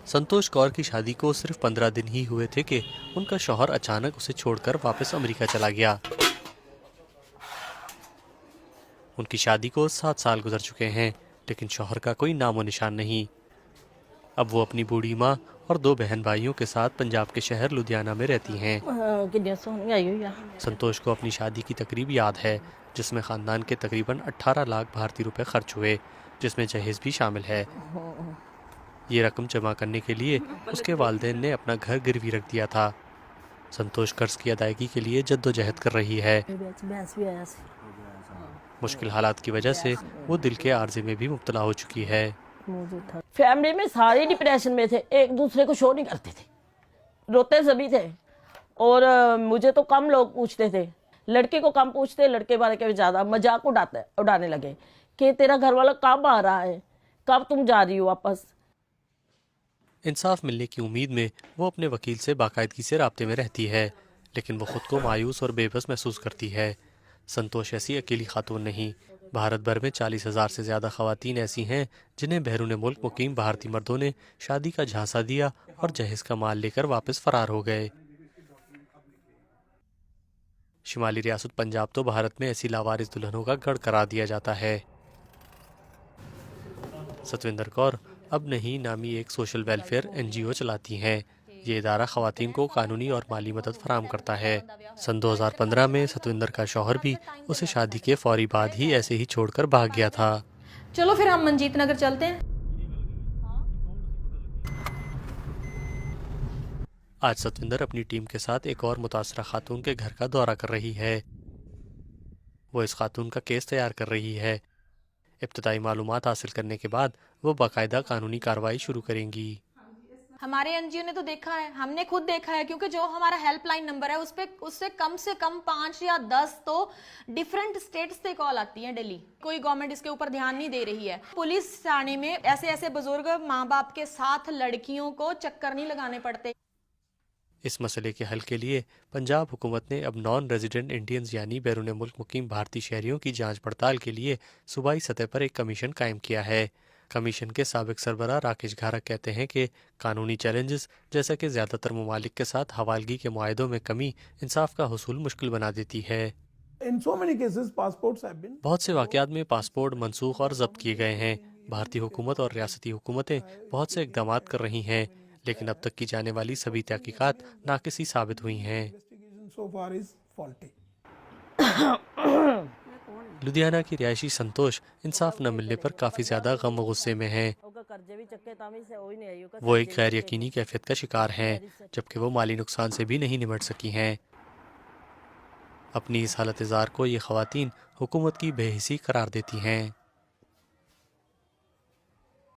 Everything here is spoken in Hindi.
संतोष कौर की शादी को सिर्फ 15 दिन ही हुए थे कि उनका शौहर अचानक उसे छोड़कर वापस अमेरिका चला गया। उनकी शादी को 7 साल गुजर चुके हैं, लेकिन शौहर का कोई नामो निशान नहीं। अब वो अपनी बूढ़ी माँ और 2 बहन भाइयों के साथ पंजाब के शहर लुधियाना में रहती हैं। संतोष को अपनी शादी की तकरीब याद है, जिसमें खानदान के तकरीबन 18 लाख भारतीय रुपए खर्च हुए, जिसमें जहेज भी शामिल है। ये रकम जमा करने के लिए उसके वालिदैन ने अपना घर गिरवी रख दिया था। संतोष कर्ज की अदायगी के लिए जद्दोजहद कर रही है। मुश्किल हालात की वजह से वो दिल के आर्जे में भी मुब्तला हो चुकी है। फैमिली में सारे डिप्रेशन में थे, एक दूसरे को शो नहीं करते थे, रोते सभी थे। और मुझे तो कम लोग पूछते थे, लड़के को कम पूछते, लड़के वाले के ज्यादा मजाक उड़ाने लगे कि तेरा घर वाला कब आ रहा है, कब तुम जा रही हो वापस। इंसाफ मिलने की उम्मीद में वो अपने वकील से बाकायदगी से राब्ते में रहती है, लेकिन वो खुद को मायूस और बेबस महसूस करती है। संतोष ऐसी अकेली खातून नहीं, भारत भर में 40,000 से ज़्यादा ख़वातीन ऐसी हैं जिन्हें बैरून मुल्क मुकीम भारतीय मर्दों ने शादी का झांसा दिया और जहेज का माल लेकर वापस फरार हो गए। शुमाली रियासत पंजाब तो भारत में ऐसी लावारिस दुल्हनों का गढ़ करार दिया जाता है। सतविंदर कौर अब नहीं नामी एक सोशल वेलफेयर NGO चलाती हैं। ये इदारा ख़वातीन को कानूनी और माली मदद फराहम करता है। सन 2015 में सतविंदर का शौहर भी उसे शादी के फौरी बाद ही ऐसे ही छोड़कर भाग गया था। चलो फिर हम मंजीत नगर चलते हैं। आज सतविंदर अपनी टीम के साथ एक और मुतासरा खातून के घर का दौरा कर रही है। वो इस खातून का केस तैयार कर रही है। इब्तदाई मालूमात हासिल करने के बाद वो बाकायदा कानूनी कार्रवाई शुरू करेंगी। हमारे NGO ने तो देखा है, हमने खुद देखा है, क्योंकि जो हमारा हेल्पलाइन नंबर है उससे कम से कम 5 या 10 तो डिफरेंट स्टेट्स से कॉल आती है डेली। कोई गवर्नमेंट इसके ऊपर ध्यान नहीं दे रही है। पुलिस थाने में ऐसे ऐसे बुजुर्ग माँ बाप के साथ लड़कियों को चक्कर नहीं लगाने पड़ते। इस मसले के हल के लिए पंजाब हुकूमत ने अब नॉन रेजिडेंट इंडियंस यानी बैरून मुल्क मुकीम भारतीय शहरियों की जांच पड़ताल के लिए सूबाई सतह पर एक कमीशन कायम किया है। कमीशन के साबिक सरबराह राकेश घारक कहते हैं कि कानूनी चैलेंजेस जैसा कि ज़्यादातर ममालिक के साथ हवालगी के मुआहदों में कमी इंसाफ का हुसूल मुश्किल बना देती है। बहुत से वाक़यात में पासपोर्ट मनसूख और जब्त किए गए हैं। भारतीय हुकूमत और रियासती हुकूमतें बहुत से इक़दाम कर रही हैं, लेकिन अब तक की जाने वाली सभी तहकीकात नाकिसी साबित हुई हैं। लुधियाना की रिहायशी संतोष इंसाफ न मिलने पर काफ़ी ज़्यादा गम और गुस्से में हैं। वो एक गैर यकीनी कैफियत का शिकार हैं, जबकि वो माली नुकसान से भी नहीं निपट सकी हैं। अपनी इस हालत ज़ार को ये ख़वातीन हुकूमत की बेहिसी करार देती हैं।